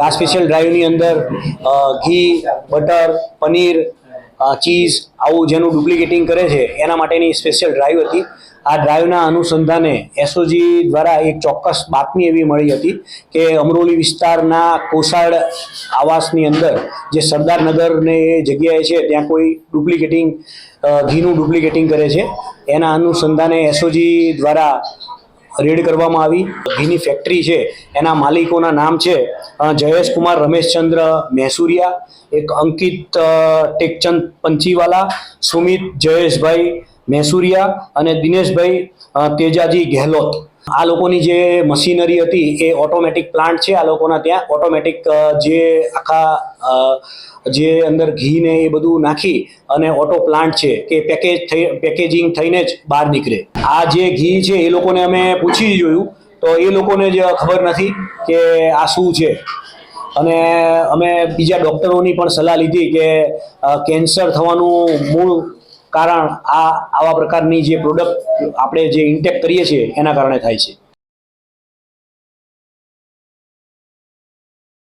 આ સ્પેશિયલ ડ્રાઈવની અંદર ઘી, બટર, પનીર, ચીઝ આવું જેનું ડુપ્લિકેટિંગ કરે છે એના માટેની સ્પેશિયલ ડ્રાઈવ હતી. આ ડ્રાઈવના અનુસંધાને એસઓજી દ્વારા એક ચોક્કસ બાતમી એવી મળી હતી કે અમરોલી વિસ્તારના કોસાડ આવાસની અંદર જે સરદારનગરને એ જગ્યાએ છે ત્યાં કોઈ ઘીનું ડુપ્લિકેટિંગ કરે છે. એના અનુસંધાને એસઓજી દ્વારા રેડ કરવામાં આવી. ઘીની ફેક્ટરી છે એના માલિકોના નામ છે જયેશ કુમાર રમેશચંદ્ર મહેસુરિયા, એક અંકિત ટેકચંદ પંચીવાલા, સુમિત જયેશભાઈ મહેસુરિયા અને દિનેશભાઈ તેજાજી ગેહલોત. આ લોકોની જે મશીનરી હતી એ ઓટોમેટિક પ્લાન્ટ છે. આ લોકોના ત્યાં ઓટોમેટિક જે આખા જે અંદર ઘી ને એ બધું નાખી અને ઓટો પ્લાન્ટ છે કે પેકેજિંગ થઈને જ બહાર નીકળે. આ જે ઘી છે એ લોકોને અમે પૂછી જોયું તો એ લોકોને જ ખબર નથી કે આ શું છે. અને અમે બીજા ડૉક્ટરોની પણ સલાહ લીધી કે કેન્સર થવાનું મૂળ કારણ આવા પ્રકારની જે પ્રોડક્ટ આપણે જે ઇન્ટેક કરીએ છીએ એના કારણે થાય છે.